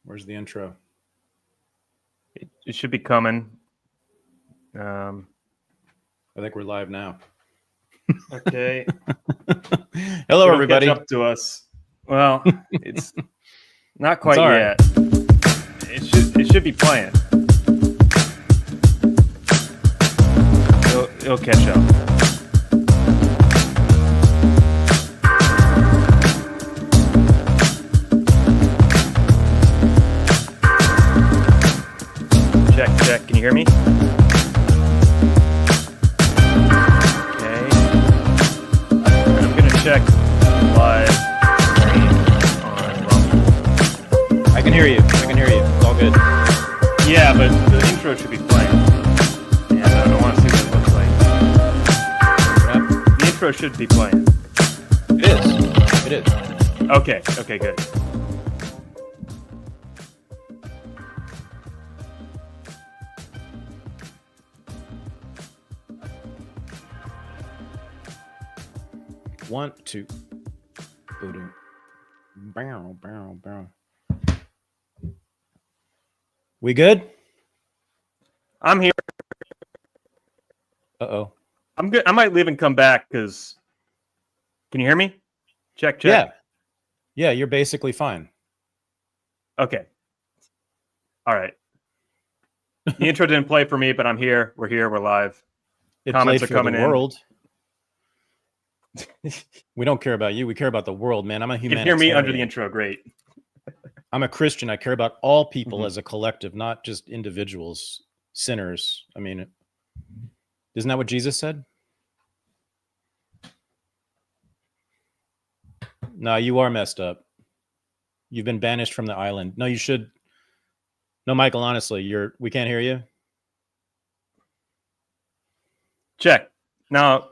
Where's the intro? It should be coming. I think we're live now. Okay. Hello, everybody. Catch up to us. Well, it's not quite all yet. It should be playing. It'll catch up. Check. Can you hear me? Okay. I'm gonna check live on Rumble. I can hear you. It's all good. Yeah, but the intro should be playing. Yeah, I want to see what it looks like. The intro should be playing. It is. Okay, good. One, two. Boom. Bow. We good? I'm here. Uh-oh. I'm good. I might leave and come back because. Can you hear me? Check. Yeah, you're basically fine. Okay. All right. The intro didn't play for me, but I'm here. We're here. We're live. It Comments played are for coming the in. world. We don't care about you. We care about the world, man. I'm a You can humanitarian. hear me under the intro. Great. I'm a Christian. I care about all people as a collective, not just individuals, sinners. I mean, isn't that what Jesus said? No, you are messed up. You've been banished from the island. No, you should. No, Michael, honestly, we can't hear you. Check. Now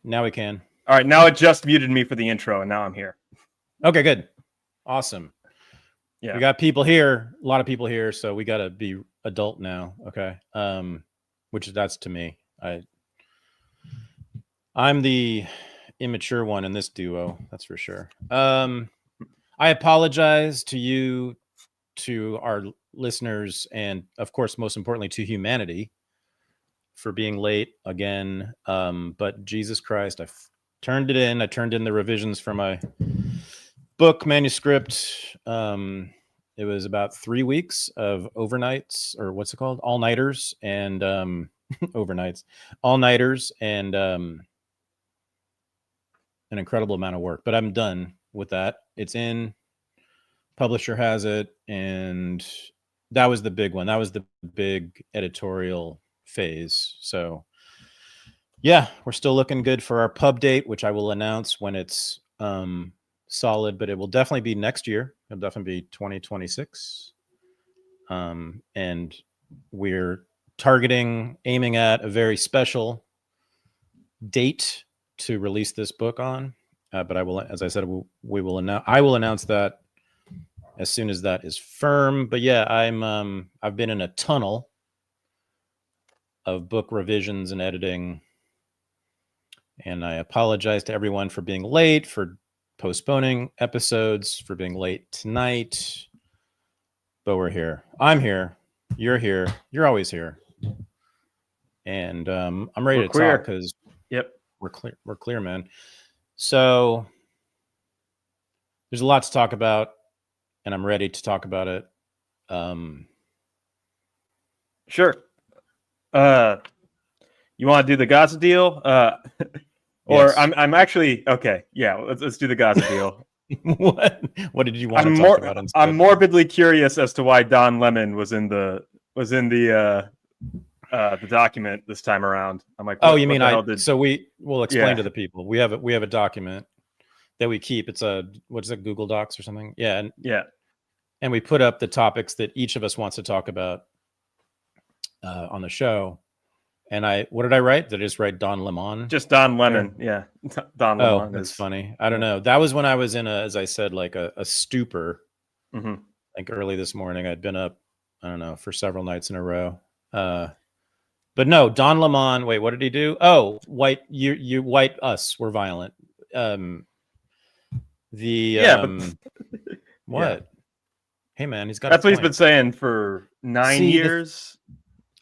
we can. All right. Now it just muted me for the intro, and now I'm here. Okay, good. Awesome. Yeah. We got people here, a lot of people here, so we got to be adult now, okay? Which that's to me. I'm the immature one in this duo, that's for sure. I apologize to you, to our listeners, and of course, most importantly, to humanity for being late again. But Jesus Christ, I turned it in. I turned in the revisions for my book manuscript. It was about 3 weeks of overnights, or what's it called? All-nighters and overnights, all-nighters, and an incredible amount of work. But I'm done with that. It's in. Publisher has it, and that was the big one. That was the big editorial phase. So yeah, we're still looking good for our pub date, which I will announce when it's solid, but it will definitely be next year. It'll definitely be 2026. And we're aiming at a very special date to release this book on. But I will, as I said, I will announce that as soon as that is firm. But yeah, I've been in a tunnel of book revisions and editing. And I apologize to everyone for being late, for postponing episodes, for being late tonight. But we're here. I'm here. You're here. You're always here. And I'm ready to talk because we're clear, man. So there's a lot to talk about, and I'm ready to talk about it. Sure. You want to do the Gaza deal? Or yes. I'm actually okay. Yeah, let's do the Gaza deal. What did you want to talk about instead? I'm morbidly curious as to why Don Lemon was in the document this time around. I'm like, oh, you mean So we'll explain to the people. We have a document that we keep. It's what is it, Google Docs or something? Yeah, and we put up the topics that each of us wants to talk about on the show. And what did I write? Did I just write Don Lemon? Just Don Lemon, yeah. Don Lemon. Oh, that's funny. I don't know. That was when I was in as I said, like a stupor. Mm-hmm. Like early this morning. I'd been up, I don't know, for several nights in a row. But no, Don Lemon. Wait, what did he do? Oh, white us were violent. What? Hey, man, he's got That's a what he's point. been saying for 9 years.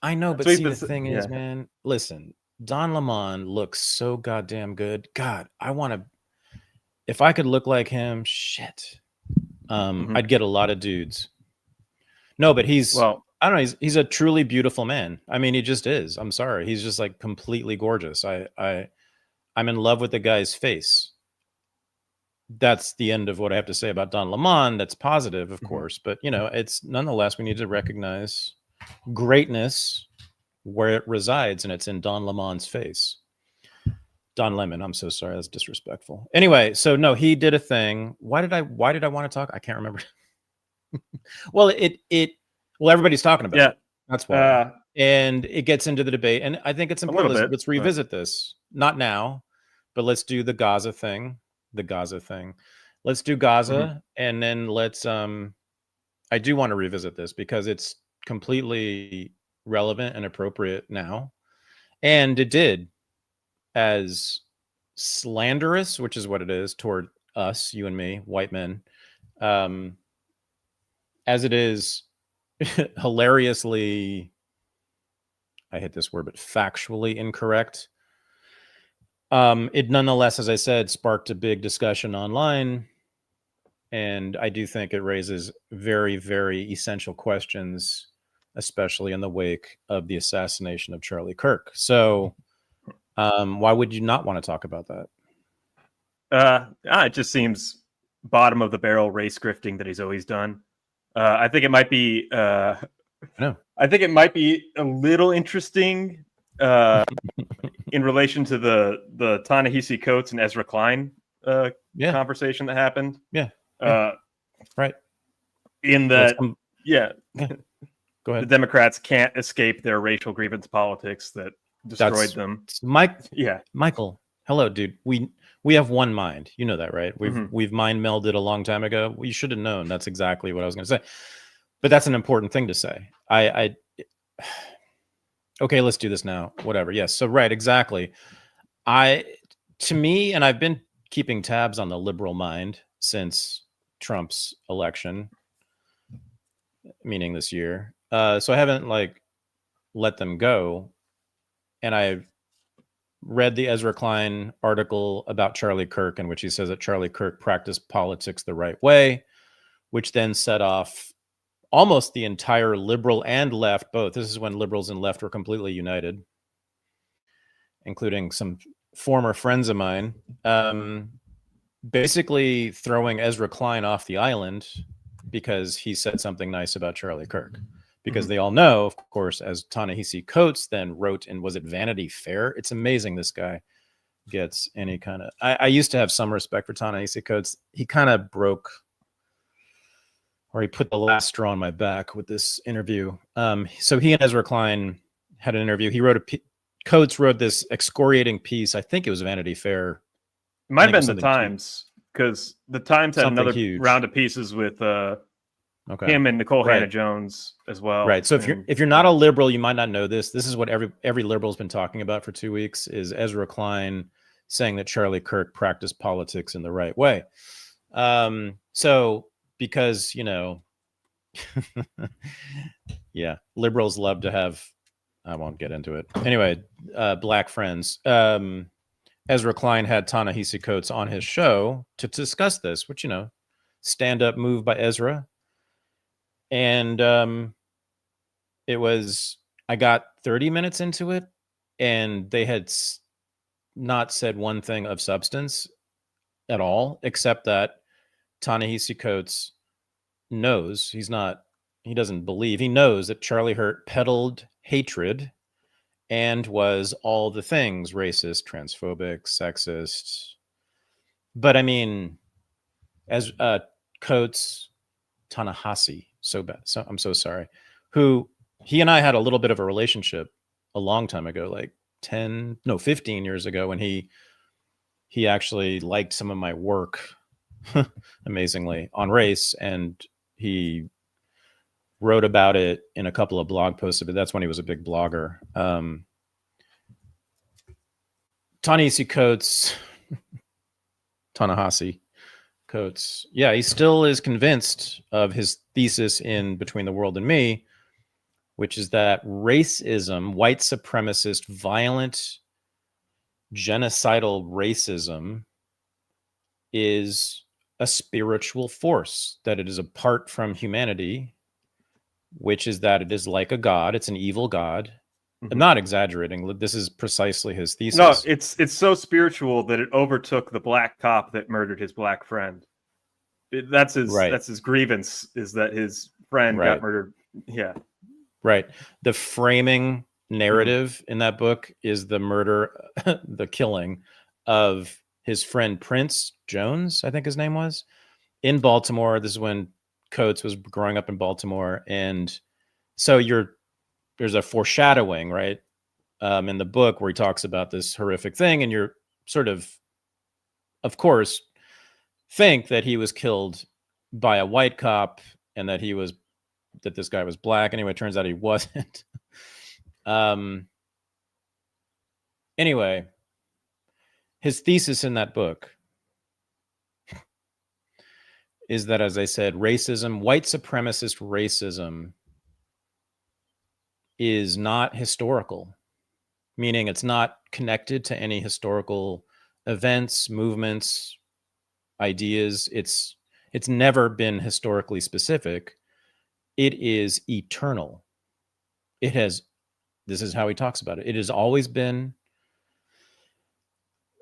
I know, That's but what he's see, been the thing is, yeah. man, listen, Don Lemon looks so goddamn good. God, I want to, if I could look like him, shit. Mhm. I'd get a lot of dudes. No, but Well, I don't know, he's a truly beautiful man. I mean, he just is. I'm sorry. He's just like completely gorgeous. I'm in love with the guy's face. That's the end of what I have to say about Don Lemon. That's positive, of course, but you know, it's nonetheless, we need to recognize greatness where it resides, and it's in Don Lemon's face. Don Lemon, I'm so sorry, that's disrespectful. Anyway, so no, he did a thing. Why did I want to talk? I can't remember. Well, well, everybody's talking about yeah. it. That's why. And it gets into the debate. And I think it's A little important. bit. Let's revisit this. Not now, but let's do the Gaza thing. The Gaza thing. Let's do Gaza, and then let's I do want to revisit this because it's completely relevant and appropriate now. And it did, as slanderous, which is what it is toward us, you and me, white men, as it is hilariously, I hate this word, but factually incorrect. It nonetheless, as I said, sparked a big discussion online. And I do think it raises very, very essential questions, especially in the wake of the assassination of Charlie Kirk. So why would you not want to talk about that? It just seems bottom of the barrel race grifting that he's always done. I think it might be. I think it might be a little interesting in relation to the Ta-Nehisi Coates and Ezra Klein conversation that happened. Yeah. Right. In that, Go ahead. The Democrats can't escape their racial grievance politics that destroyed them. Michael, hello, dude. We have one mind. You know that, right? We've mind melded a long time ago. You should have known. That's exactly what I was going to say. But that's an important thing to say. Okay, let's do this now. Whatever. Yes. So right, exactly. To me, and I've been keeping tabs on the liberal mind since Trump's election, meaning this year. So I haven't let them go. And I read the Ezra Klein article about Charlie Kirk, in which he says that Charlie Kirk practiced politics the right way, which then set off almost the entire liberal and left, both. This is when liberals and left were completely united, including some former friends of mine, basically throwing Ezra Klein off the island because he said something nice about Charlie Kirk. Because they all know, of course, as Ta-Nehisi Coates then wrote in, was it Vanity Fair? It's amazing this guy gets any kind of... I used to have some respect for Ta-Nehisi Coates. He kind of broke, or he put the last straw on my back with this interview. So he and Ezra Klein had an interview. He wrote Coates wrote this excoriating piece. I think it was Vanity Fair. It might have been the Times, because the Times had another round of pieces with him and Nicole Hannah-Jones as well. Right. So if you're not a liberal, you might not know this. This is what every liberal's been talking about for 2 weeks, is Ezra Klein saying that Charlie Kirk practiced politics in the right way. So because, yeah, liberals love to have, I won't get into it. Anyway, black friends. Ezra Klein had Ta-Nehisi Coates on his show to discuss this, which, stand-up move by Ezra. And I got 30 minutes into it, and they had not said one thing of substance at all, except that Ta-Nehisi Coates knows, he doesn't believe, he knows that Charlie Hurt peddled hatred and was all the things: racist, transphobic, sexist. But I mean, as Coates, Ta-Nehisi, so bad. So I'm so sorry. He and I had a little bit of a relationship a long time ago, like 15 years ago, when he actually liked some of my work, amazingly, on race, and he wrote about it in a couple of blog posts. But that's when he was a big blogger. Ta-Nehisi Coates, Ta-Nehisi Coates, yeah, he still is convinced of thesis in Between the World and Me, which is that racism, white supremacist, violent, genocidal racism is a spiritual force, that it is apart from humanity, which is that it is like a god. It's an evil god. I'm not exaggerating. This is precisely his thesis. No, it's so spiritual that it overtook the black cop that murdered his black friend. That's his grievance, is that his friend got murdered. Yeah. Right. The framing narrative in that book is the murder, the killing of his friend Prince Jones, I think his name was, in Baltimore. This is when Coates was growing up in Baltimore. And so there's a foreshadowing, right, in the book where he talks about this horrific thing. And you're sort of course, think that he was killed by a white cop and that this guy was black. Anyway, it turns out he wasn't. Anyway, his thesis in that book is that, as I said, racism, white supremacist racism, is not historical, meaning it's not connected to any historical events, movements, ideas. It's never been historically specific. It is eternal. This is how he talks about it. It has always been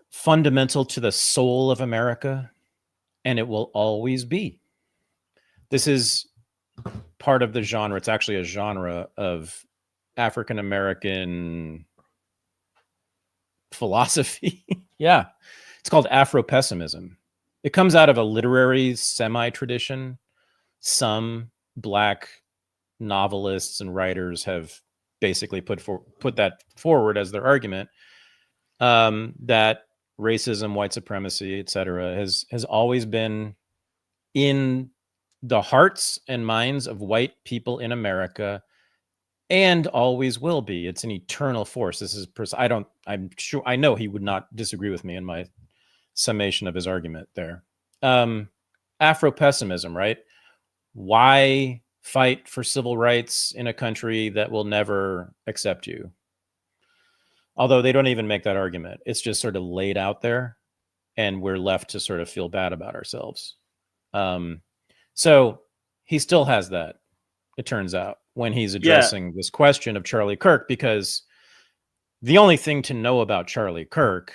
fundamental to the soul of America, and it will always be. This is part of the genre. It's actually a genre of African American philosophy. Yeah. It's called Afro-pessimism. It comes out of a literary semi-tradition. Some Black novelists and writers have basically put that forward as their argument, that racism, white supremacy, etc., has always been in the hearts and minds of white people in America, and always will be. It's an eternal force. This is I know he would not disagree with me in my summation of his argument there. Afro-pessimism, right? Why fight for civil rights in a country that will never accept you? Although they don't even make that argument. It's just sort of laid out there, and we're left to sort of feel bad about ourselves. So he still has that, it turns out, when he's addressing this question of Charlie Kirk, because the only thing to know about Charlie Kirk,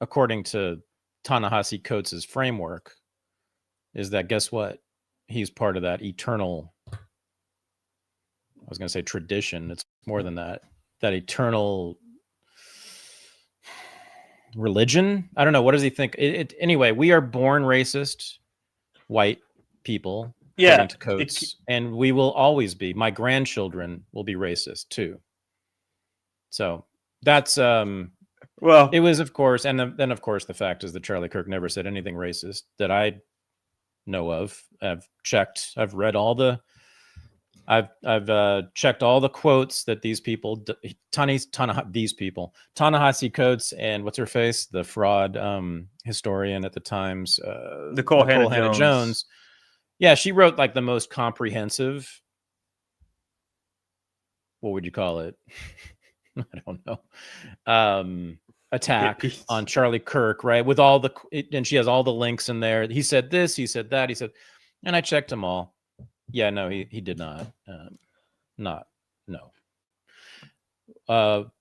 according to Ta-Nehisi Coates' framework, is that, guess what? He's part of that eternal, I was going to say tradition. It's more than that. That eternal religion. I don't know. What does he think? Anyway, we are born racist, white people, according to Coates, and we will always be. My grandchildren will be racist too. So that's well, it was, of course, and then of course the fact is that Charlie Kirk never said anything racist that I know of. I've checked. I've read all the. I've checked all the quotes that these people, Ta-Nehisi Coates and what's her face, the fraud historian at the Times, Nicole Hannah-Jones. Yeah, she wrote like the most comprehensive. What would you call it? I don't know. Attack on Charlie Kirk, right? With all and she has all the links in there. He said this, he said that, he said, and I checked them all. Yeah, no, he did not.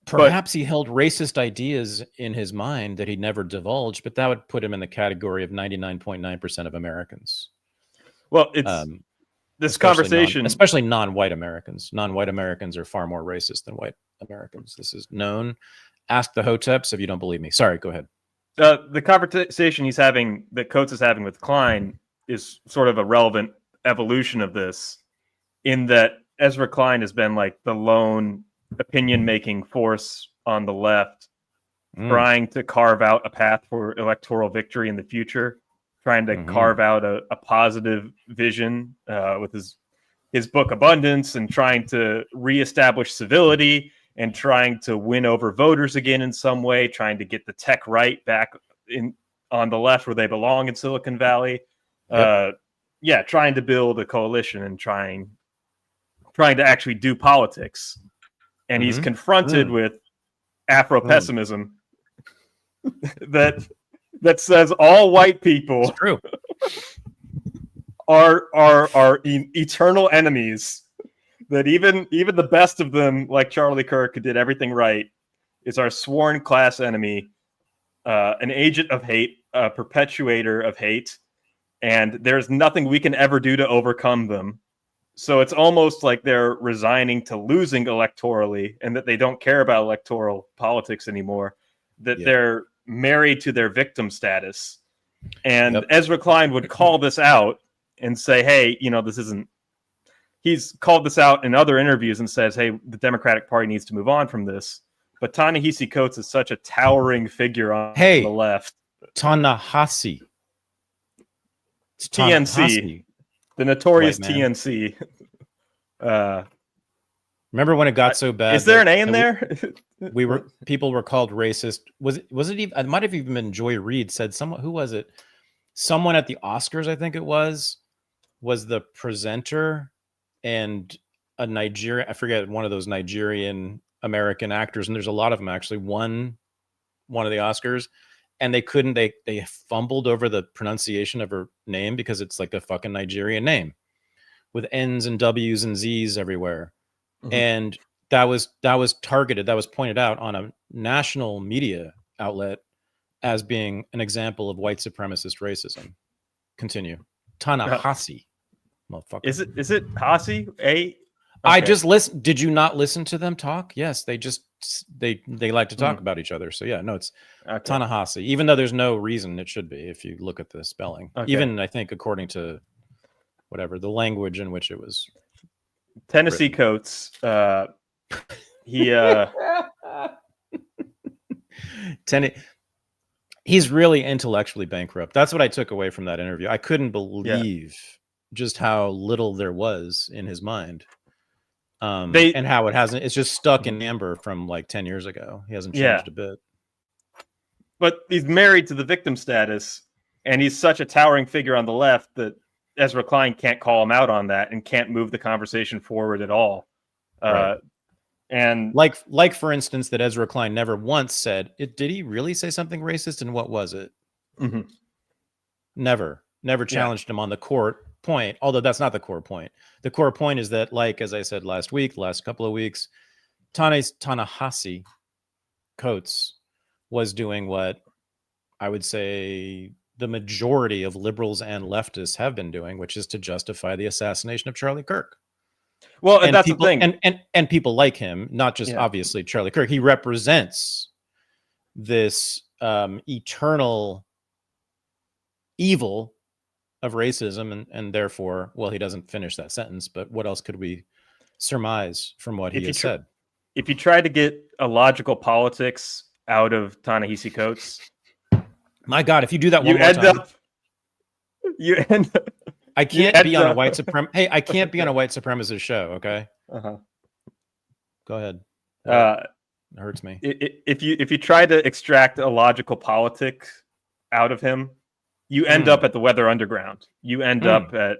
Perhaps he held racist ideas in his mind that he never divulged, but that would put him in the category of 99.9% of Americans. Well, it's this conversation, especially non-white Americans. Non-white Americans are far more racist than white Americans. This is known. Ask the Hoteps if you don't believe me. Sorry, go ahead. The conversation that Coates is having with Klein is sort of a relevant evolution of this, in that Ezra Klein has been like the lone opinion-making force on the left, trying to carve out a path for electoral victory in the future, trying to carve out a positive vision with his book Abundance, and trying to reestablish civility and trying to win over voters again in some way, trying to get the tech right back on the left where they belong in Silicon Valley. trying to build a coalition and trying to actually do politics. And he's confronted with Afro-pessimism that says all white people are eternal enemies, that even the best of them, like Charlie Kirk, who did everything right, is our sworn class enemy, an agent of hate, a perpetuator of hate, and there's nothing we can ever do to overcome them. So it's almost like they're resigning to losing electorally, and that they don't care about electoral politics anymore, that they're married to their victim status. And Ezra Klein would call this out and say, hey, this isn't... He's called this out in other interviews and says, hey, the Democratic Party needs to move on from this. But Ta-Nehisi Coates is such a towering figure on the left. Ta-Nehisi. It's TNC. The notorious TNC. Remember when it got so bad? Is there an A in there? People were called racist. Was it even? It might have even been Joy Reid said. Who was it? Someone at the Oscars, I think it was the presenter and a Nigerian. I forget, one of those Nigerian American actors, and there's a lot of them actually, won one of the Oscars, and they fumbled over the pronunciation of her name because it's like a fucking Nigerian name with N's and W's and Z's everywhere. And that was targeted, that was pointed out on a national media outlet as being an example of white supremacist racism. Continue. Ta-Nehisi. Motherfucker. Is it Hasi? Okay. I just listened. Did you not listen to them talk? Yes, they like to talk about each other. So yeah, no, it's Ta-Nehisi, even though there's no reason it should be if you look at the spelling. Even I think according to whatever the language in which it was. Tennessee written. Coates, he's really intellectually bankrupt. That's what I took away from that interview. I couldn't believe just how little there was in his mind. And how it's just stuck in amber from like 10 years ago. He hasn't changed a bit. But he's married to the victim status, and he's such a towering figure on the left that Ezra Klein can't call him out on that and can't move the conversation forward at all. And like for instance, that Ezra Klein never once said, did he really say something racist, and what was it? Never challenged him on the core point, although that's not the core point. The core point is that, like, as I said last couple of weeks, Ta-Nehisi Coates was doing what I would say the majority of liberals and leftists have been doing, which is to justify the assassination of Charlie Kirk. Well, and that's the thing. And people like him, not just obviously Charlie Kirk. He represents this eternal evil of racism, and therefore, well, he doesn't finish that sentence, but what else could we surmise from what he has said? If you try to get a logical politics out of Ta-Nehisi Coates, my God, if you do that one more time, you end up. I can't be on a white Hey, I can't be on a white supremacist show. Okay. Go ahead. It hurts me. If you try to extract a logical politic out of him, you end up at the Weather Underground. You end up at.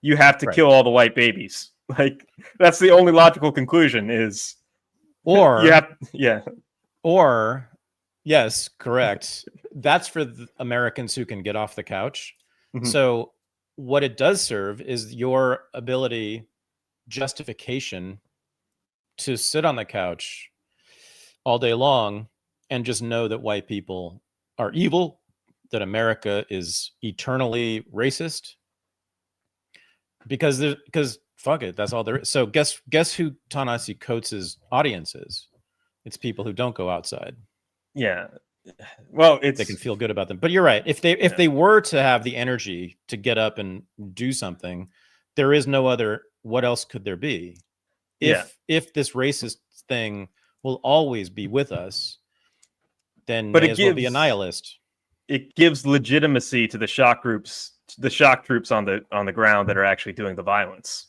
You have to kill all the white babies. Like, that's the only logical conclusion is. Or you have, Or yes, correct. That's for the Americans who can get off the couch. So what it does serve is your justification to sit on the couch all day long and just know that white people are evil, that America is eternally racist. Because fuck it, that's all there is. So guess who Ta-Nehisi Coates' audience is? It's people who don't go outside. Yeah. Well, they can feel good about them. But you're right. If they were to have the energy to get up and do something, there is no other. What else could there be? If this racist thing will always be with us, then may as well be a nihilist. It gives legitimacy to the shock troops on the ground that are actually doing the violence,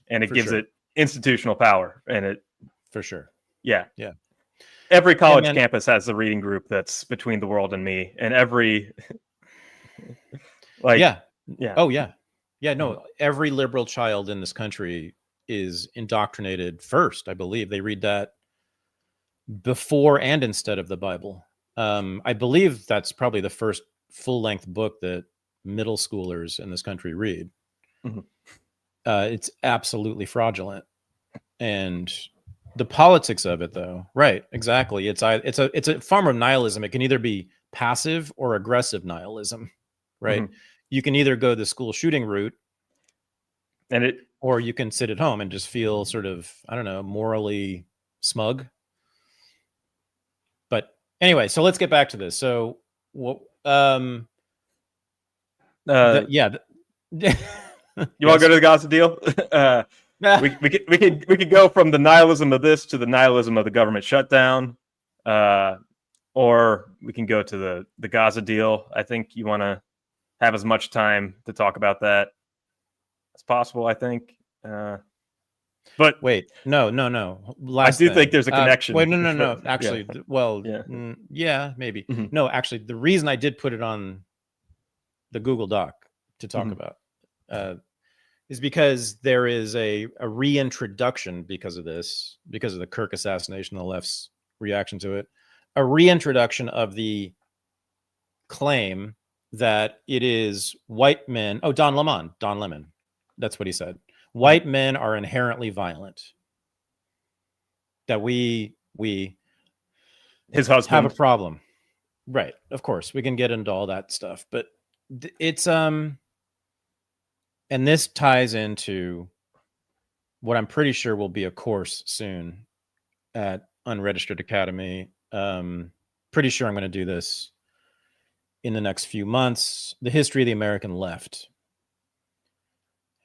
and it gives it institutional power. And it for sure. Yeah. Every college campus has a reading group that's between the world and me, and every Yeah. Oh yeah. Yeah, no, every liberal child in this country is indoctrinated first, I believe. They read that before and instead of the Bible. I believe that's probably the first full-length book that middle schoolers in this country read. Mhm. It's absolutely fraudulent. And the politics of it, though, right? Exactly. It's a form of nihilism. It can either be passive or aggressive nihilism, right? Mhm. You can either go the school shooting route, or you can sit at home and just feel sort of, I don't know, morally smug. But anyway, so let's get back to this. So, you yeah. You want to go to the Gaza deal? we could go from the nihilism of this to the nihilism of the government shutdown, or we can go to the Gaza deal. I think you want to have as much time to talk about that as possible. I think, but wait, no. I do think there's a connection. Wait, no. Actually, yeah. well, yeah, yeah, maybe. Mm-hmm. No, actually, the reason I did put it on the Google Doc to talk about is because there is a reintroduction because of the Kirk assassination, the left's reaction to it, a reintroduction of the claim that it is white men. Oh, Don Lemon. That's what he said. White men are inherently violent. That we his husband have a problem. Right. Of course, we can get into all that stuff, but it's and this ties into what I'm pretty sure will be a course soon at Unregistered Academy. Pretty sure I'm going to do this in the next few months. The history of the American left.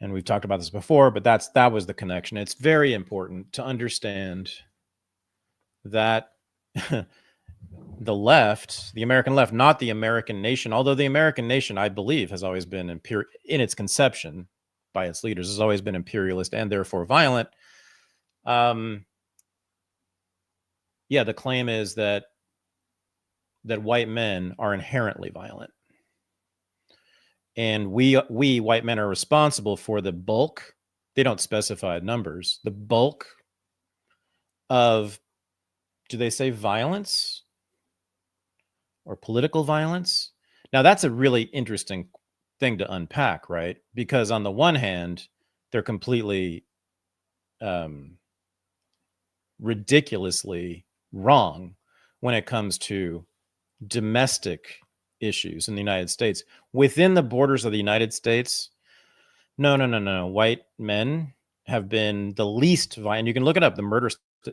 And we've talked about this before, but that was the connection. It's very important to understand that the left, the American left, not the American nation, although the American nation, I believe, has always been in its conception by its leaders, has always been imperialist and therefore violent. Yeah, the claim is that white men are inherently violent. And we white men are responsible for the bulk. They don't specify numbers. The bulk of, do they say violence or political violence? Now that's a really interesting thing to unpack, right? Because on the one hand, they're completely ridiculously wrong when it comes to domestic issues in the United States. Within the borders of the United States, no. White men have been the least violent. You can look it up. The murder,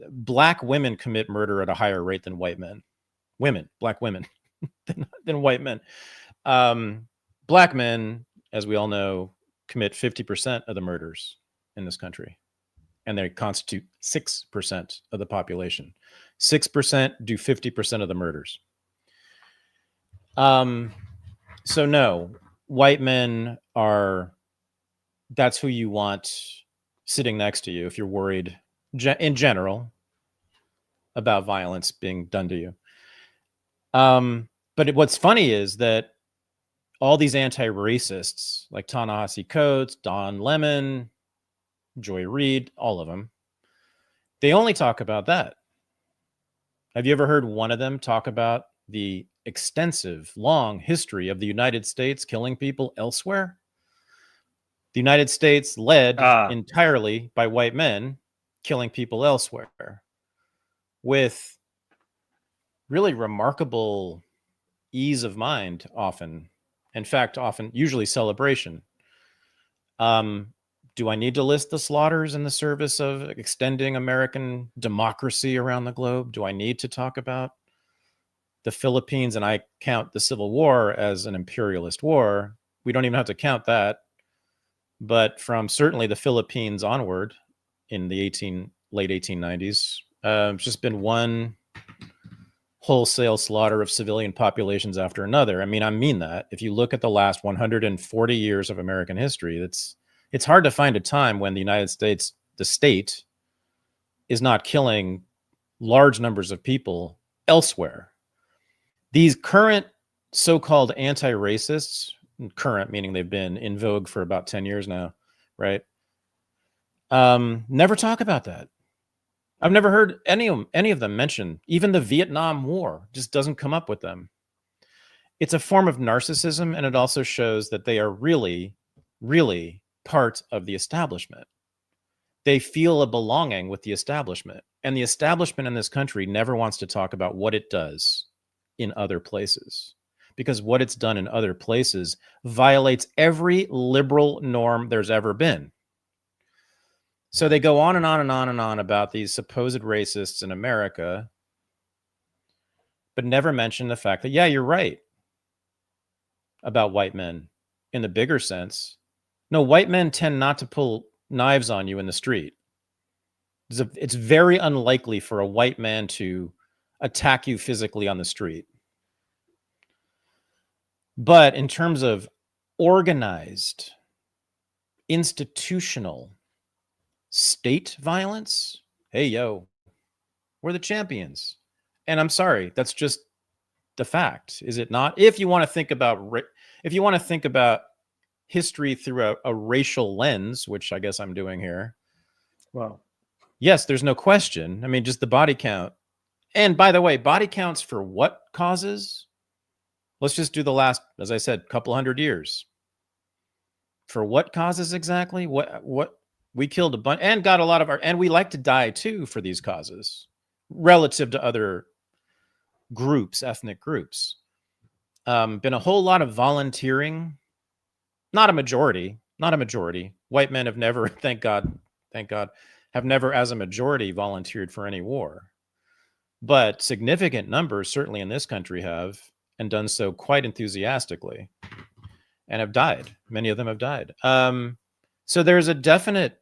black women commit murder at a higher rate than white men. Black women, than white men. Black men, as we all know, commit 50% of the murders in this country, and they constitute 6% of the population. 6% do 50% of the murders. So no, white men are, that's who you want sitting next to you if you're worried in general about violence being done to you. But what's funny is that all these anti-racists like Ta-Nehisi Coates, Don Lemon, Joy Reid, all of them, they only talk about that. Have you ever heard one of them talk about the extensive, long history of the United States killing people elsewhere? The United States led entirely by white men killing people elsewhere with really remarkable ease of mind, often. In fact, usually celebration. Do I need to list the slaughters in the service of extending American democracy around the globe? Do I need to talk about the Philippines? And I count the Civil War as an imperialist war. We don't even have to count that. But from certainly the Philippines onward in the late 1890s, it's just been one wholesale slaughter of civilian populations after another. I mean that. If you look at the last 140 years of American history, it's hard to find a time when the United States, the state, is not killing large numbers of people elsewhere. These current so-called anti-racists, current, meaning they've been in vogue for about 10 years now, right? Never talk about that. I've never heard any of them mention even the Vietnam War. Just doesn't come up with them. It's a form of narcissism, and it also shows that they are really, really part of the establishment. They feel a belonging with the establishment, and the establishment in this country never wants to talk about what it does in other places, because what it's done in other places violates every liberal norm there's ever been. So they go on and on and on and on about these supposed racists in America, but never mention the fact that, yeah, you're right about white men in the bigger sense. No, white men tend not to pull knives on you in the street. It's very unlikely for a white man to attack you physically on the street. But in terms of organized, institutional, state violence, hey, yo, we're the champions. And I'm sorry, that's just the fact, is it not? If you want to think about history through a racial lens, which I guess I'm doing here. Well, yes, there's no question. I mean, just the body count. And by the way, body counts for what causes? Let's just do the last, as I said, couple hundred years. For what causes exactly? What we killed a bunch and got a lot of and we like to die too for these causes relative to other groups, ethnic groups. Been a whole lot of volunteering. Not a majority. White men have never, thank God, have never as a majority volunteered for any war. But significant numbers, certainly in this country, have, and done so quite enthusiastically, and have died. Many of them have died. So there's a definite,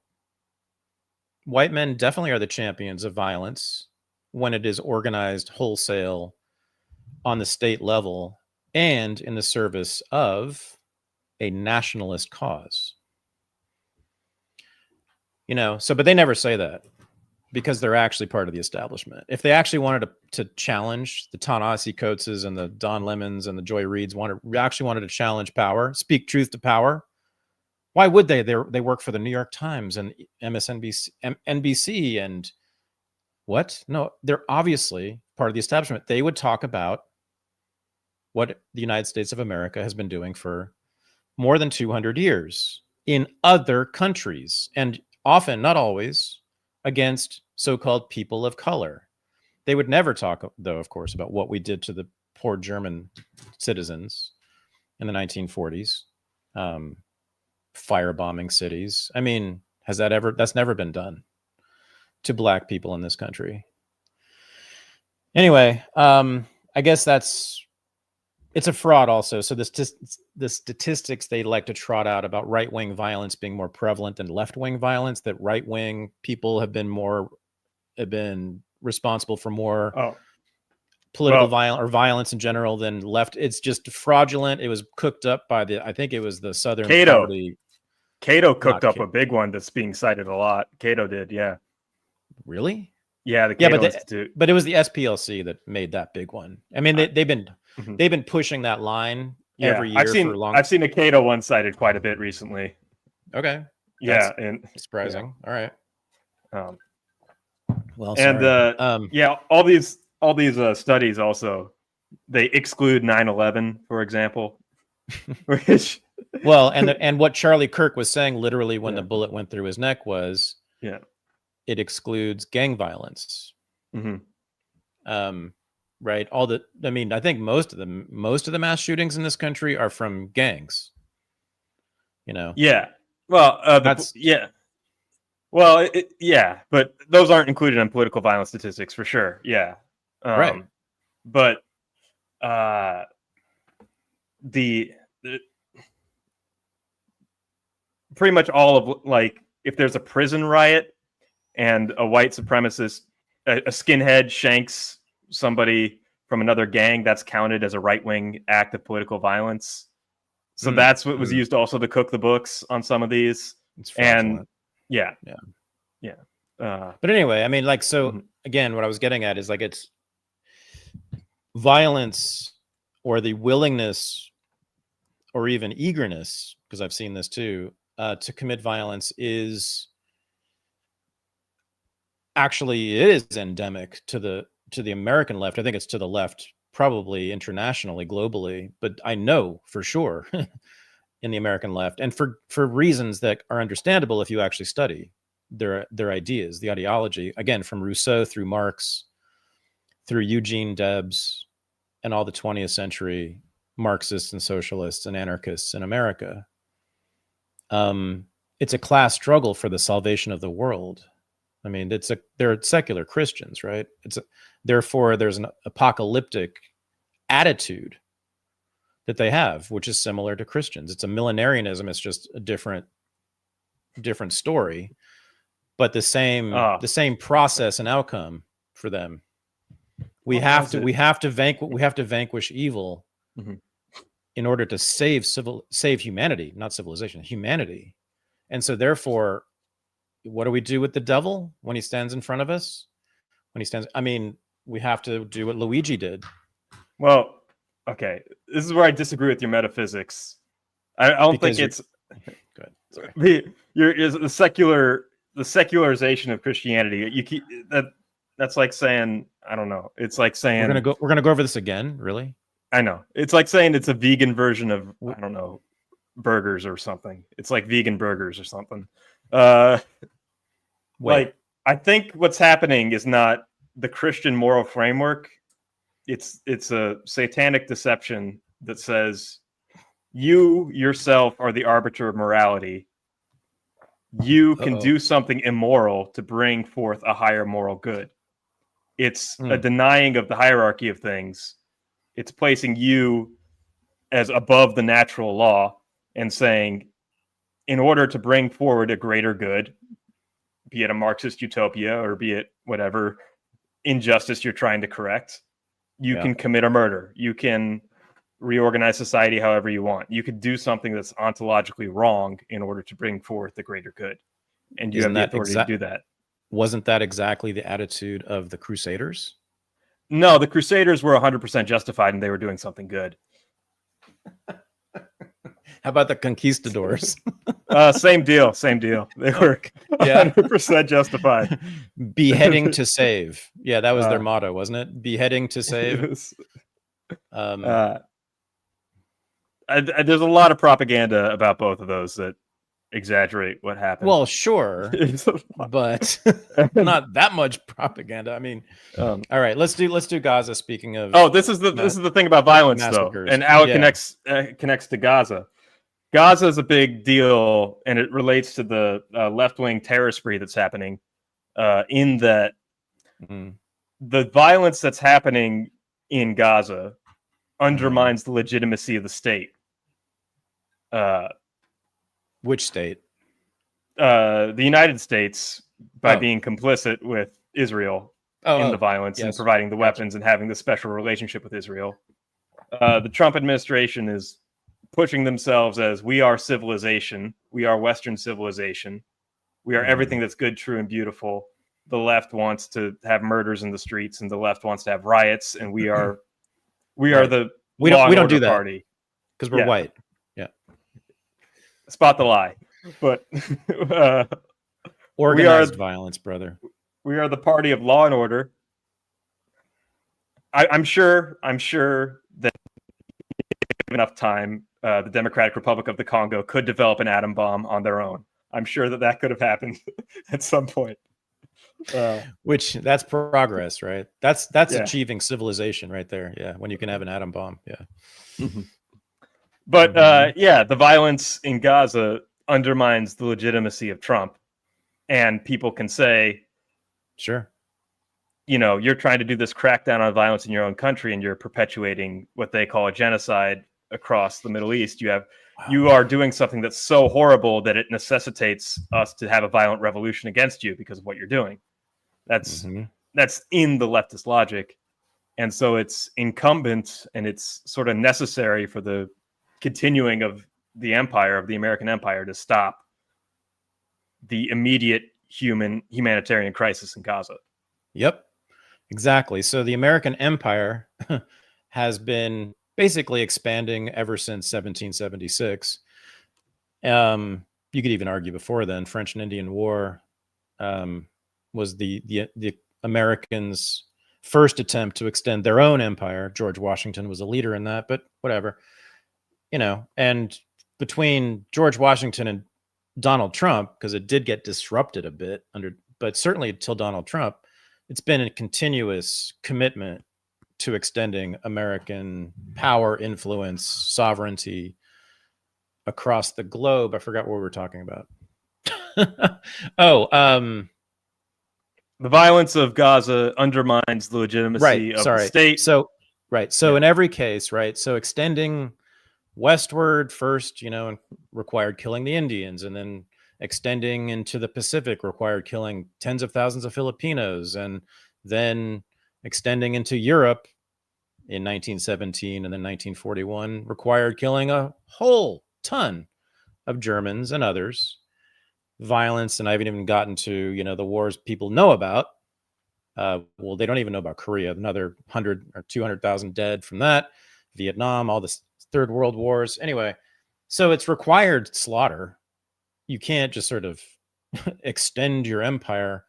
white men definitely are the champions of violence when it is organized wholesale on the state level and in the service of a nationalist cause. You know, so, but they never say that because they're actually part of the establishment. If they actually wanted to challenge the Ta-Nehisi Coateses and the Don Lemons and the Joy Reids, actually wanted to challenge power, speak truth to power, why would they? They work for the New York Times and MSNBC, NBC, and what? No, they're obviously part of the establishment. They would talk about what the United States of America has been doing for more than 200 years in other countries, and often, not always, against so-called people of color. They would never talk, though, of course, about what we did to the poor German citizens in the 1940s, firebombing cities. I mean, that's never been done to black people in this country. Anyway, I guess it's a fraud also. So the statistics they like to trot out about right-wing violence being more prevalent than left-wing violence, that right-wing people have been responsible for more political violence or violence in general than left. It's just fraudulent. It was cooked up by I think it was the Southern Poverty. Cato cooked up a big one that's being cited a lot. Cato did, yeah. Really? Yeah, the Cato Institute. But it was the SPLC that made that big one. I mean, they've been pushing that line every year for a long time. I've seen a Cato one cited quite a bit recently. Okay. Yeah, and surprising. Yeah. All right. Well, sorry. And all these studies also, they exclude 9/11, for example, which and what Charlie Kirk was saying literally when the bullet went through his neck was it excludes gang violence. Mm-hmm. Right. I think most of the mass shootings in this country are from gangs. You know. Yeah. Well, Well, but those aren't included in political violence statistics for sure. Yeah. Right. But the pretty much all of, like, if there's a prison riot and a white supremacist, a skinhead shanks somebody from another gang, that's counted as a right-wing act of political violence. So that's what was used also to cook the books on some of these. And yeah. But anyway, I mean, like, so again, what I was getting at is, like, it's violence or the willingness or even eagerness, because I've seen this too, to commit violence is actually, it is endemic to the American left. I think it's to the left, probably internationally, globally, but I know for sure in the American left, and for reasons that are understandable if you actually study their ideas, the ideology, again, from Rousseau through Marx, through Eugene Debs, and all the 20th century Marxists and socialists and anarchists in America. It's a class struggle for the salvation of the world. I mean, they're secular Christians, right? Therefore, there's an apocalyptic attitude that they have, which is similar to Christians. It's a millenarianism. It's just a different story, but the same process and outcome for them. We have to vanquish evil in order to save humanity, not civilization, humanity. And so therefore, what do we do with the devil when he stands in front of us? I mean, we have to do what Luigi did. Well, okay. This is where I disagree with your metaphysics. I don't think it's good. Sorry. The secularization of Christianity. You keep that's like saying, I don't know. It's like saying we're gonna go over this again, really? I know. It's like saying it's a vegan version of, I don't know, burgers or something. It's like vegan burgers or something. Like, I think what's happening is not the Christian moral framework. It's a satanic deception that says you yourself are the arbiter of morality. You can do something immoral to bring forth a higher moral good. It's a denying of the hierarchy of things. It's placing you as above the natural law and saying, in order to bring forward a greater good, be it a Marxist utopia or be it whatever injustice you're trying to correct, you can commit a murder. You can reorganize society however you want. You could do something that's ontologically wrong in order to bring forth the greater good. And you have the authority to do that. Wasn't that exactly the attitude of the Crusaders? No, the Crusaders were 100% justified and they were doing something good. How about the conquistadors? Same deal. They were 100% justified. Beheading to save. Yeah, that was their motto, wasn't it? Beheading to save. There's a lot of propaganda about both of those that exaggerate what happened. Well, sure, but not that much propaganda. I mean, all right, let's do Gaza. Speaking of, this is the thing about violence, though, and how it connects to Gaza. Gaza is a big deal, and it relates to the left-wing terror spree that's happening. In that, the violence that's happening in Gaza undermines the legitimacy of the state. Which state? The United States, by being complicit with Israel in the violence and providing the weapons and having the special relationship with Israel. The Trump administration is pushing themselves as, we are civilization. We are Western civilization. We are everything that's good, true, and beautiful. The left wants to have murders in the streets, and the left wants to have riots, and we are the we don't do that party because we're white. Yeah, spot the lie. But organized violence, brother. We are the party of law and order. I'm sure that if enough time, the Democratic Republic of the Congo could develop an atom bomb on their own. I'm sure that could have happened at some point. Which that's progress, right? That's achieving civilization right there. Yeah, when you can have an atom bomb. Yeah. But the violence in Gaza undermines the legitimacy of Trump, and people can say, sure, you're trying to do this crackdown on violence in your own country, and you're perpetuating what they call a genocide across the Middle East. You are doing something that's so horrible that it necessitates us to have a violent revolution against you because of what you're doing. That's in the leftist logic. And so it's incumbent and it's sort of necessary for the continuing of the American empire, to stop the immediate humanitarian crisis in Gaza. Yep, exactly. So the American empire has been basically expanding ever since 1776. You could even argue before then, French and Indian War was the Americans' first attempt to extend their own empire. George Washington was a leader in that, but whatever, and between George Washington and Donald Trump, because it did get disrupted a bit but certainly until Donald Trump, it's been a continuous commitment to extending American power, influence, sovereignty across the globe. I forgot what we were talking about. The violence of Gaza undermines the legitimacy of the state. So in every case, so extending westward first, required killing the Indians, and then extending into the Pacific required killing tens of thousands of Filipinos, and then extending into Europe in 1917 and then 1941 required killing a whole ton of Germans and others. Violence, and I haven't even gotten to the wars people know about. Well, they don't even know about Korea. Another 100 or 200,000 dead from that. Vietnam, all the third world wars. Anyway, so it's required slaughter. You can't just sort of extend your empire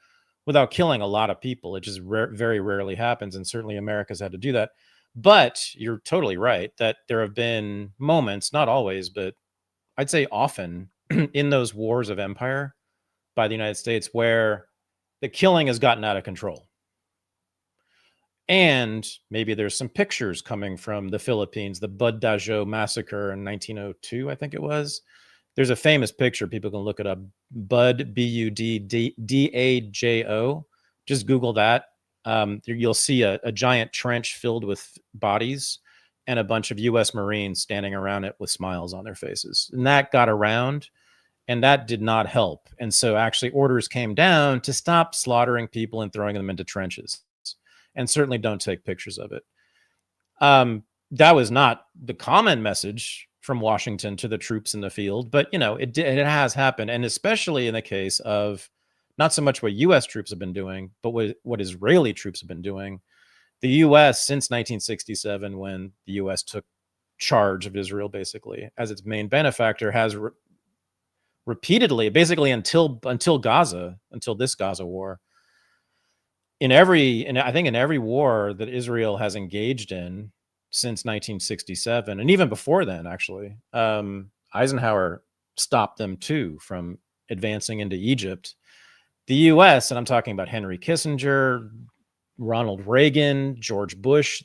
without killing a lot of people. It just very rarely happens, and certainly America's had to do that. But you're totally right that there have been moments, not always, but I'd say often in those wars of empire by the United States where the killing has gotten out of control. And maybe there's some pictures coming from the Philippines, the Buddajo massacre in 1902, I think it was. There's a famous picture. People can look it up. Bud, Buddajo. Just Google that. You'll see a giant trench filled with bodies and a bunch of U.S. Marines standing around it with smiles on their faces. And that got around, and that did not help. And so actually orders came down to stop slaughtering people and throwing them into trenches. And certainly don't take pictures of it. That was not the common message from Washington to the troops in the field, but it has happened, and especially in the case of not so much what U.S. troops have been doing, but what Israeli troops have been doing. The U.S. since 1967, when the U.S. took charge of Israel, basically as its main benefactor, has repeatedly, basically until Gaza, until this Gaza war. I think in every war that Israel has engaged in since 1967, and even before then, actually, Eisenhower stopped them too from advancing into Egypt. The U.S., and I'm talking about Henry Kissinger, Ronald Reagan, George Bush,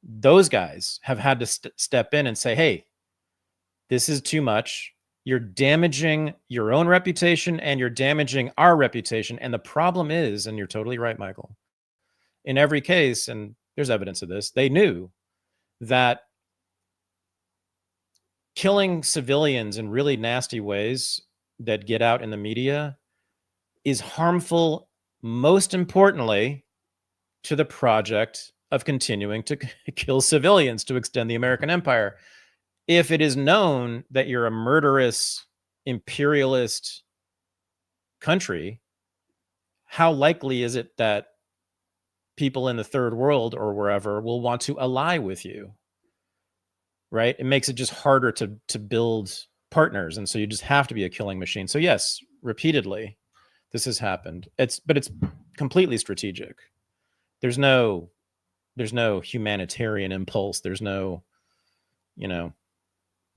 those guys have had to step in and say, hey, this is too much. You're damaging your own reputation and you're damaging our reputation. And the problem is, and you're totally right, Michael, in every case, and there's evidence of this, they knew that killing civilians in really nasty ways that get out in the media is harmful, most importantly, to the project of continuing to kill civilians to extend the American empire. If it is known that you're a murderous, imperialist country, how likely is it that people in the third world or wherever will want to ally with you? Right? It makes it just harder to build partners. And so you just have to be a killing machine. So yes, repeatedly, this has happened. But it's completely strategic. There's no humanitarian impulse. There's no,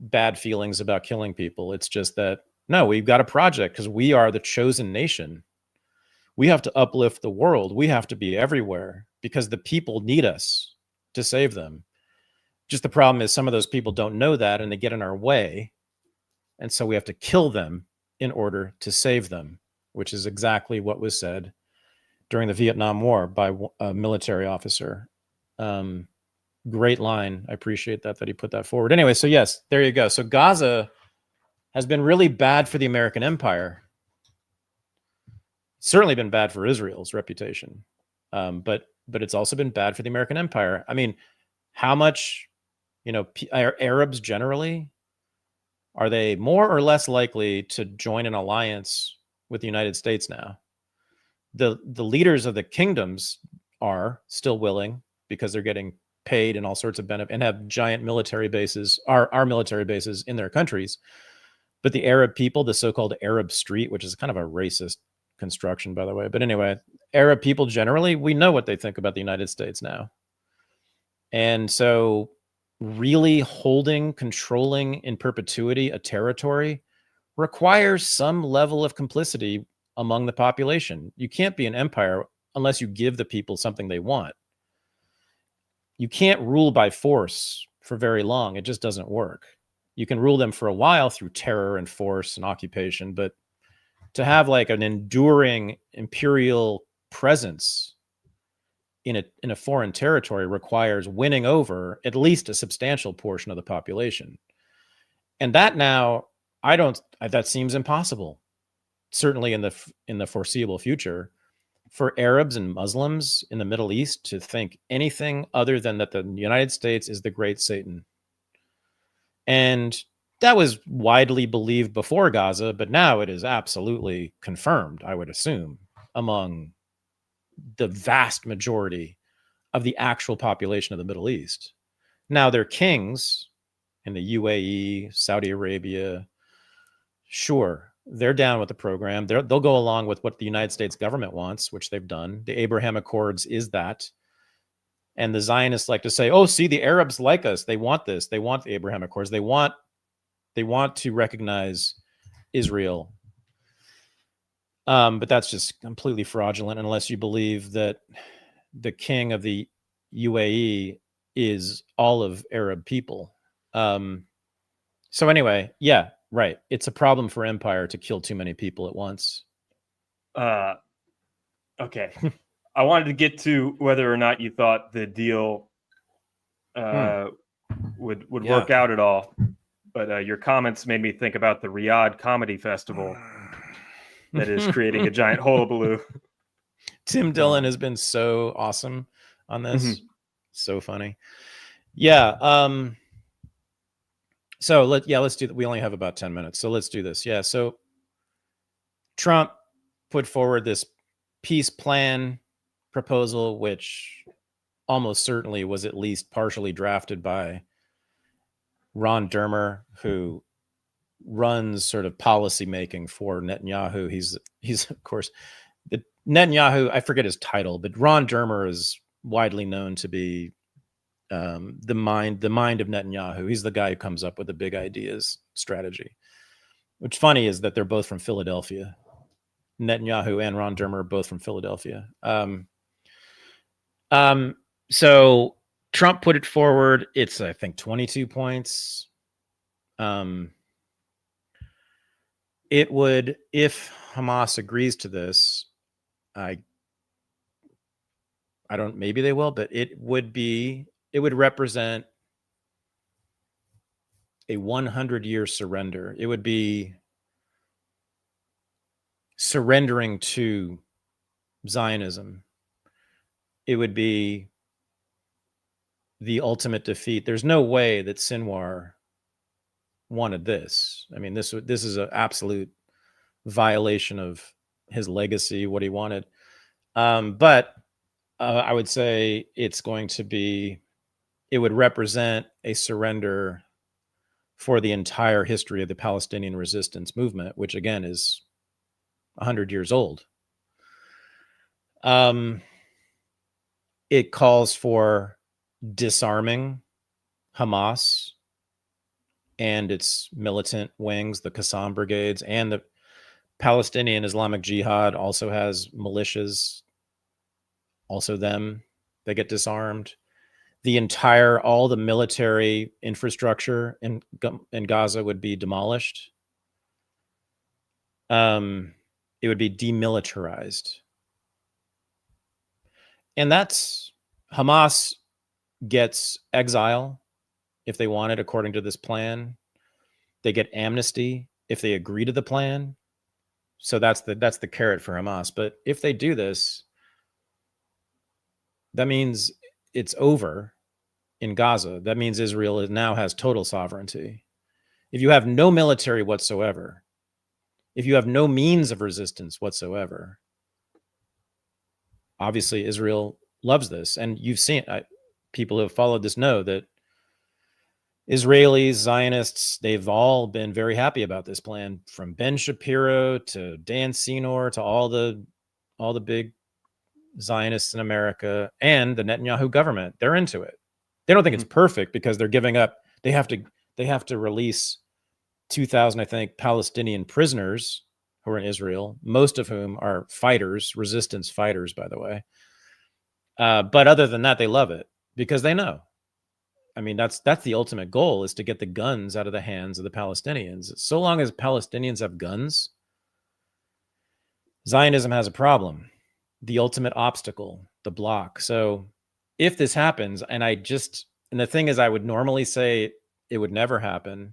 bad feelings about killing people. It's just that, no, we've got a project because we are the chosen nation. We have to uplift the world. We have to be everywhere because the people need us to save them. Just the problem is some of those people don't know that and they get in our way. And so we have to kill them in order to save them, which is exactly what was said during the Vietnam War by a military officer. Great line. I appreciate that he put that forward. Anyway, so yes, there you go. So Gaza has been really bad for the American empire. Certainly been bad for Israel's reputation. But it's also been bad for the American empire. I mean, how much, are Arabs generally, are they more or less likely to join an alliance with the United States now? The leaders of the kingdoms are still willing because they're getting paid and all sorts of benefits and have giant military bases, our military bases in their countries. But the Arab people, the so-called Arab street, which is kind of a racist construction, by the way. But anyway, Arab people generally, we know what they think about the United States now. And so really holding, controlling in perpetuity a territory requires some level of complicity among the population. You can't be an empire unless you give the people something they want. You can't rule by force for very long. It just doesn't work. You can rule them for a while through terror and force and occupation, but to have like an enduring imperial presence in a foreign territory requires winning over at least a substantial portion of the population. And that now, that seems impossible, certainly in the foreseeable future, for Arabs and Muslims in the Middle East to think anything other than that the United States is the great Satan. And that was widely believed before Gaza, but now it is absolutely confirmed, I would assume, among the vast majority of the actual population of the Middle East. Now, their kings in the UAE, Saudi Arabia, sure, they're down with the program. They'll go along with what the United States government wants, which they've done. The Abraham Accords is that. And the Zionists like to say, oh, see, the Arabs like us. They want this. They want the Abraham Accords. They want to recognize Israel. But that's just completely fraudulent unless you believe that the king of the UAE is all of Arab people. So anyway, yeah, right. It's a problem for empire to kill too many people at once. Okay. I wanted to get to whether or not you thought the deal would work out at all. But your comments made me think about the Riyadh Comedy Festival that is creating a giant hullabaloo. Tim Dillon has been so awesome on this. Mm-hmm. So funny. Yeah. So let's do that. We only have about 10 minutes. So let's do this. Yeah. So Trump put forward this peace plan proposal, which almost certainly was at least partially drafted by Ron Dermer, who runs sort of policy making for Netanyahu. He's of course the Netanyahu. I forget his title, but Ron Dermer is widely known to be the mind of Netanyahu. He's the guy who comes up with the big ideas strategy. What's funny is that they're both from Philadelphia. Netanyahu and Ron Dermer are both from Philadelphia. So Trump put it forward. It's, I think, 22 points. It would, if Hamas agrees to this, I don't, maybe they will, but it would represent a 100-year surrender. It would be surrendering to Zionism. It would be the ultimate defeat. There's no way that Sinwar wanted this. I mean, this is an absolute violation of his legacy, what he wanted. But I would say it would represent a surrender for the entire history of the Palestinian resistance movement, which again is 100 years old. It calls for disarming Hamas and its militant wings, the Qassam brigades, and the Palestinian Islamic Jihad also has militias, also them, they get disarmed. All the military infrastructure in Gaza would be demolished. It would be demilitarized. And that's, Hamas gets exile if they want it, according to this plan. They get amnesty if they agree to the plan. So that's the carrot for Hamas. But if they do this, that means it's over in Gaza. That means Israel now has total sovereignty. If you have no military whatsoever, if you have no means of resistance whatsoever, obviously Israel loves this. And you've seen, people who have followed this know that Israelis, Zionists, they've all been very happy about this plan, from Ben Shapiro to Dan Senor to all the big Zionists in America and the Netanyahu government. They're into it. They don't think it's perfect because they're giving up. They have to release 2,000, I think, Palestinian prisoners who are in Israel, most of whom are fighters, resistance fighters, by the way. But other than that, they love it because they know. I mean, that's the ultimate goal, is to get the guns out of the hands of the Palestinians. So long as Palestinians have guns, Zionism has a problem. The ultimate obstacle, the block. So if this happens, and the thing is, I would normally say it would never happen.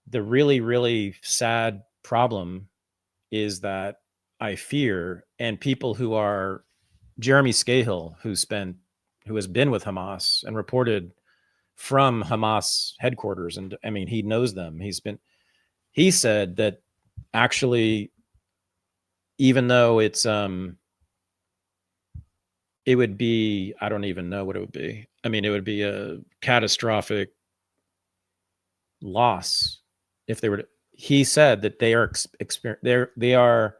The really, really sad problem is that I fear, and people who are Jeremy Scahill, who has been with Hamas and reported from Hamas headquarters, and I mean, he knows them. He said that actually, even though it would be, I don't even know what it would be. I mean, it would be a catastrophic loss if they were to, he said that they are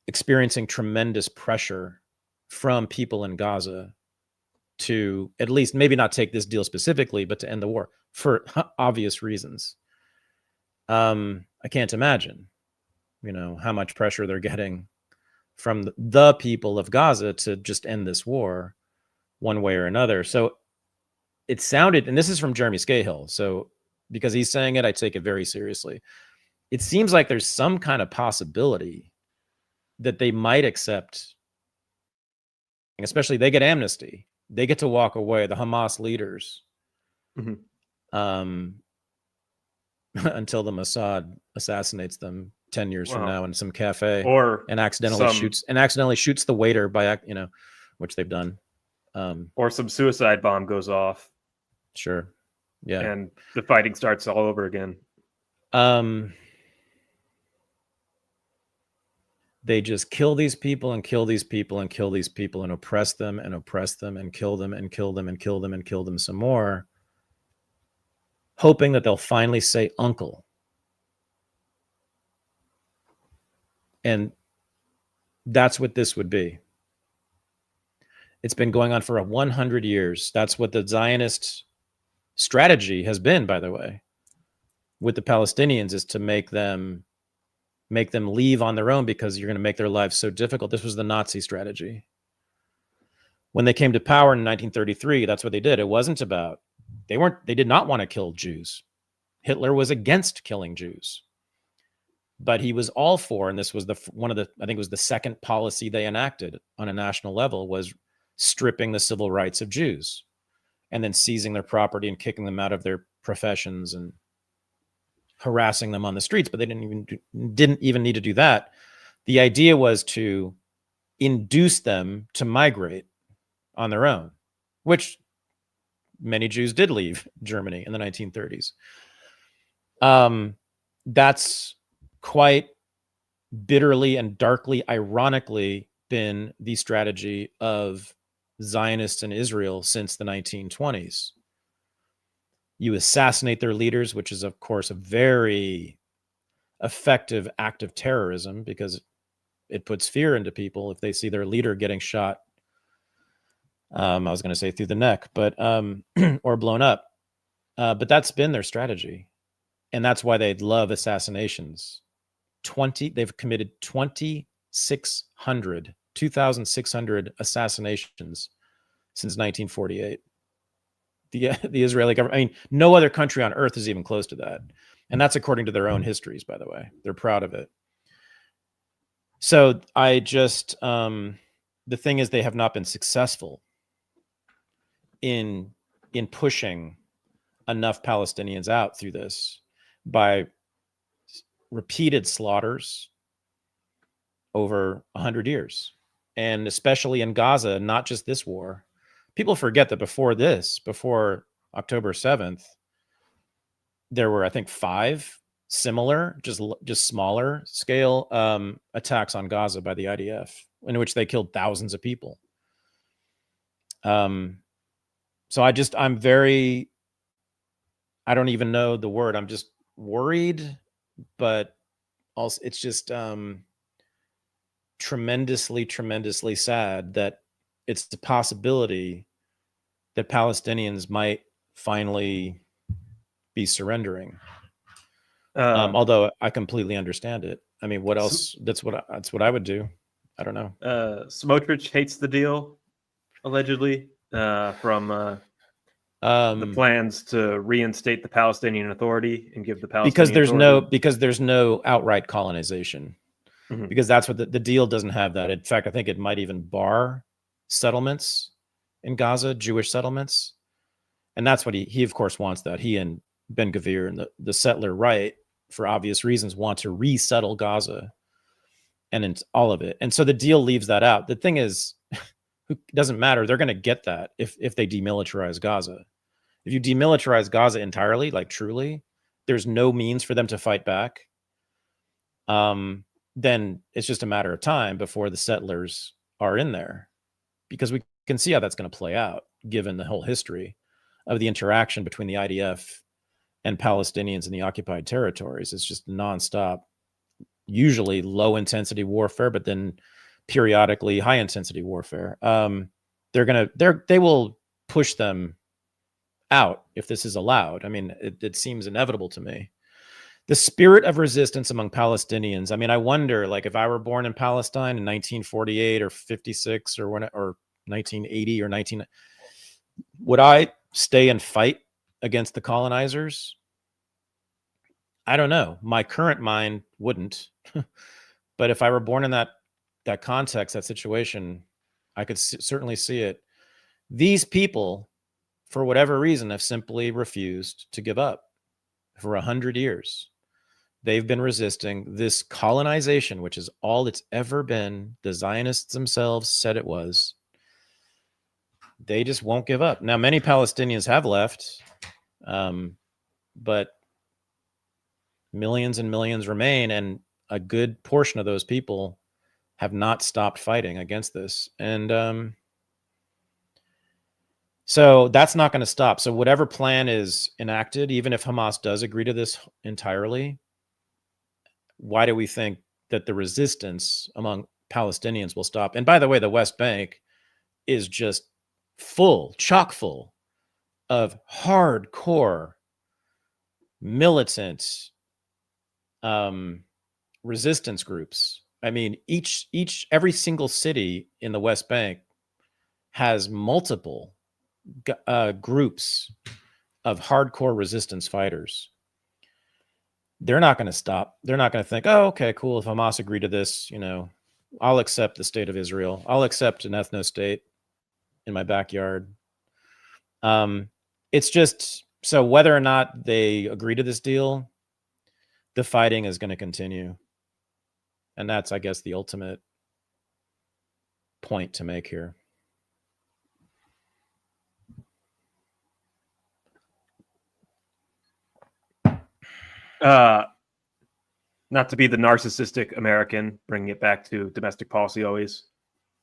experiencing tremendous pressure from people in Gaza to at least maybe not take this deal specifically, but to end the war for obvious reasons. I can't imagine, how much pressure they're getting from the people of Gaza to just end this war one way or another. So it sounded, and this is from Jeremy Scahill, so because he's saying it, I take it very seriously. It seems like there's some kind of possibility that they might accept, especially they get amnesty. They get to walk away, the Hamas leaders, until the Mossad assassinates them 10 years from now in some cafe, and accidentally shoots the waiter by, which they've done. Or some suicide bomb goes off. Sure. Yeah. And the fighting starts all over again. They just kill these people and kill these people and kill these people and oppress them and oppress them and kill them and kill them and kill them and kill them some more, hoping that they'll finally say uncle. And that's what this would be. It's been going on for 100 years. That's what the Zionist strategy has been, by the way, with the Palestinians, is to make them leave on their own because you're going to make their lives so difficult. This was the Nazi strategy. When they came to power in 1933, that's what they did. It wasn't about, they did not want to kill Jews. Hitler was against killing Jews. But he was all for, and this was I think it was the second policy they enacted on a national level, was stripping the civil rights of Jews and then seizing their property and kicking them out of their professions and harassing them on the streets. But they didn't even need to do that. The idea was to induce them to migrate on their own, which many Jews did leave Germany in the 1930s. That's quite bitterly and darkly, ironically, been the strategy of Zionists in Israel since the 1920s. You assassinate their leaders, which is, of course, a very effective act of terrorism because it puts fear into people if they see their leader getting shot. I was going to say through the neck, but or blown up. But that's been their strategy. And that's why they love assassinations. They've committed 2,600 assassinations since 1948. The Israeli government, I mean, no other country on earth is even close to that. And that's according to their own histories, by the way. They're proud of it. So the thing is, they have not been successful in pushing enough Palestinians out through this by repeated slaughters over 100 years. And especially in Gaza, not just this war. People forget that before October 7th, there were, I think, 5 similar, just smaller scale attacks on Gaza by the IDF, in which they killed thousands of people. So I'm very, I don't even know the word. I'm just worried, but also it's just tremendously sad that it's the possibility that Palestinians might finally be surrendering. Although I completely understand it. I mean, what else? That's what I would do. I don't know. Smotrich hates the deal, allegedly, from the plans to reinstate the Palestinian Authority and give the Palestinian because there's no outright colonization. Mm-hmm. Because that's what the deal doesn't have that. In fact, I think it might even bar settlements in Gaza, Jewish settlements. And that's what he of course wants that. He and Ben-Gvir and the settler right, for obvious reasons, want to resettle Gaza and in all of it. And so the deal leaves that out. The thing is, it doesn't matter. They're going to get that if they demilitarize Gaza. If you demilitarize Gaza entirely, like truly, there's no means for them to fight back. Then it's just a matter of time before the settlers are in there, because we can see how that's going to play out, given the whole history of the interaction between the IDF and Palestinians in the occupied territories. It's just nonstop, usually low intensity warfare, but then periodically high intensity warfare. They will push them out if this is allowed. I mean, it seems inevitable to me. The spirit of resistance among Palestinians. I mean, I wonder, like, if I were born in Palestine in 1948 or 56 or 1980 or would I stay and fight against the colonizers? I don't know. My current mind wouldn't. But if I were born in that context, that situation, I could certainly see it. These people, for whatever reason, have simply refused to give up for 100 years. They've been resisting this colonization, which is all it's ever been. The Zionists themselves said it was. They just won't give up. Now, many Palestinians have left, but millions and millions remain, and a good portion of those people have not stopped fighting against this. And so that's not going to stop. So whatever plan is enacted, even if Hamas does agree to this entirely, why do we think that the resistance among Palestinians will stop? And by the way, the West Bank is just chock full of hardcore militant resistance groups. I mean, every single city in the West Bank has multiple groups of hardcore resistance fighters. They're not going to stop. They're not going to think, oh, okay, cool. If Hamas agreed to this, I'll accept the state of Israel. I'll accept an ethno-state in my backyard. It's just, so whether or not they agree to this deal, the fighting is going to continue. And that's, I guess, the ultimate point to make here. Not to be the narcissistic American, bringing it back to domestic policy always,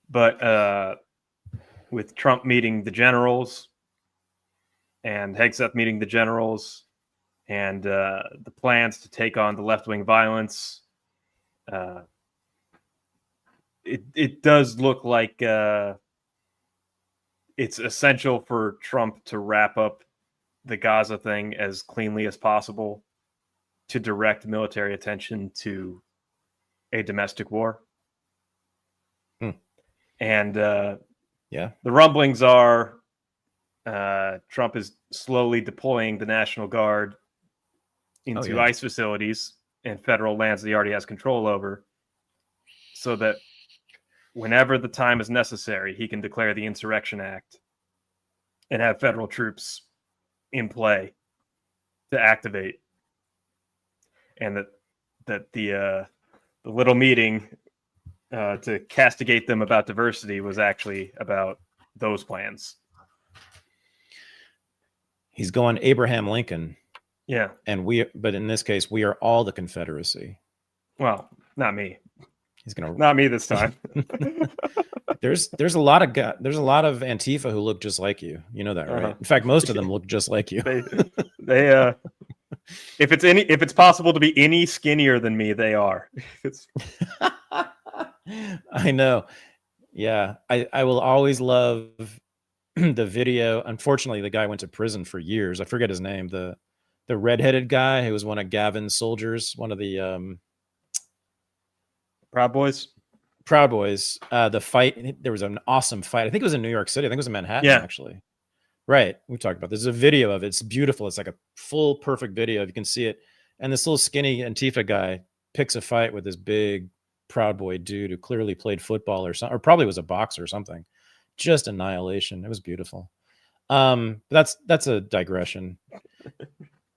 but with Trump meeting the generals and Hegseth meeting the generals and the plans to take on the left-wing violence, it does look like it's essential for Trump to wrap up the Gaza thing as cleanly as possible, to direct military attention to a domestic war. And the rumblings are Trump is slowly deploying the National Guard into ICE facilities and federal lands that he already has control over, so that whenever the time is necessary, he can declare the Insurrection Act and have federal troops in play to activate. And that the little meeting to castigate them about diversity was actually about those plans. He's going Abraham Lincoln. Yeah. But in this case, we are all the Confederacy. Well, not me. He's going to, not me this time. There's a lot of Antifa who look just like you. You know that, right? In fact, most of them look just like you. They if it's possible to be any skinnier than me, they are. I know. Yeah, I will always love the video. Unfortunately, the guy went to prison for years. I forget his name. The redheaded guy who was one of Gavin's soldiers, one of the Proud Boys. The fight. There was an awesome fight. I think it was in New York City. I think it was in Manhattan, actually. Right. We talked about this. There's a video of it. It's beautiful. It's like a full, perfect video. You can see it. And this little skinny Antifa guy picks a fight with this big Proud Boy dude who clearly played football or something, or probably was a boxer or something. Just annihilation. It was beautiful. That's a digression.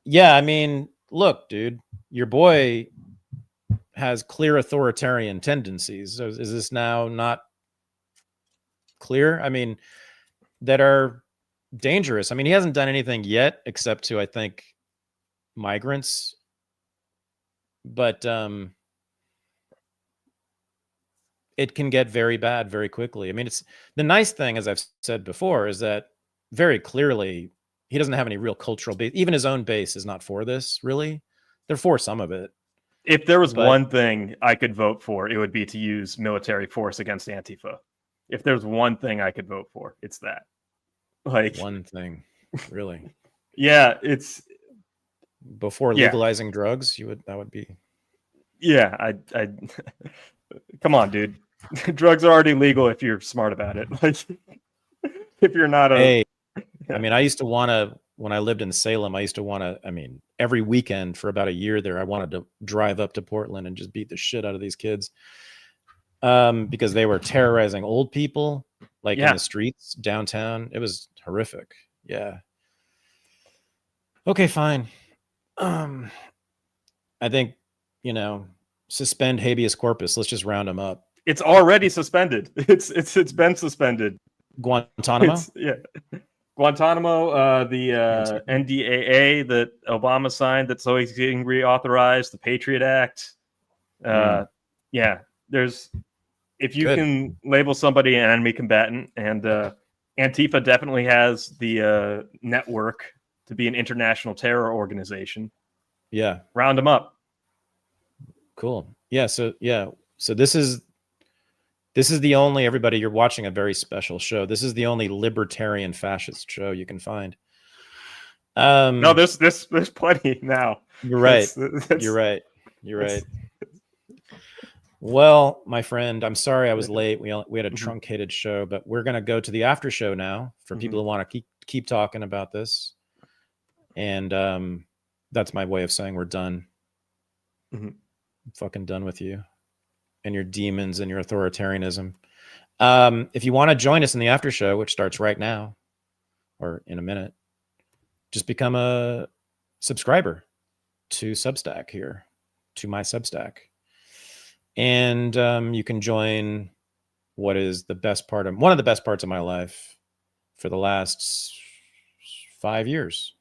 Yeah, I mean, look, dude, your boy has clear authoritarian tendencies. So is this now not clear? I mean, that are dangerous. I mean, he hasn't done anything yet except to, I think, migrants. But it can get very bad very quickly. I mean, it's the nice thing, as I've said before, is that very clearly he doesn't have any real cultural base. Even his own base is not for this, really. They're for some of it. If there was one thing I could vote for, it would be to use military force against Antifa. If there's one thing I could vote for, it's that. Like one thing, really. Yeah, it's before legalizing drugs. That would be. Yeah, I come on, dude. Drugs are already legal if you're smart about it. Like, if you're not I mean, I used to want to, when I lived in Salem, I used to want to, I mean, every weekend for about a year there, I wanted to drive up to Portland and just beat the shit out of these kids. Because they were terrorizing old people, like in the streets downtown. It was horrific. Yeah. Okay, fine. I think, suspend habeas corpus. Let's just round them up. It's already suspended. It's been suspended. Guantanamo? Guantanamo, the NDAA that Obama signed that's always getting reauthorized, the Patriot Act. There's if you can label somebody an enemy combatant, and Antifa definitely has the network to be an international terror organization. Yeah. Round them up. Cool. Yeah. So this is the only, everybody, you're watching a very special show. This is the only libertarian fascist show you can find. No, there's plenty now. You're right. You're right. Well, my friend, I'm sorry I was late. We had a truncated show, but we're going to go to the after show now for people who want to keep talking about this. And that's my way of saying we're done. I'm fucking done with you and your demons and your authoritarianism. If you want to join us in the after show, which starts right now or in a minute, just become a subscriber to Substack here, to my Substack. And you can join what is one of the best parts of my life for the last 5 years.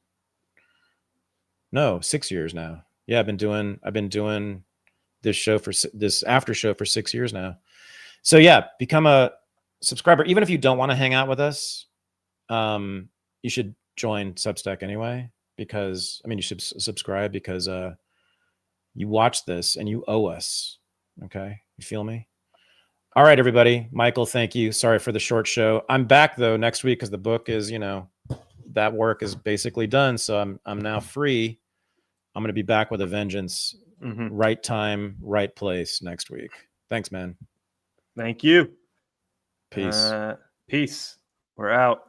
No, 6 years now. Yeah, I've been doing this after show for 6 years now. So yeah, become a subscriber. Even if you don't want to hang out with us, you should join Substack anyway, because you should subscribe because you watch this and you owe us. Okay, you feel me? All right, everybody. Michael, thank you. Sorry for the short show. I'm back though next week because the book is, that work is basically done. So I'm now free. I'm going to be back with a vengeance. Right time, right place next week. Thanks, man. Thank you. Peace. Peace. We're out.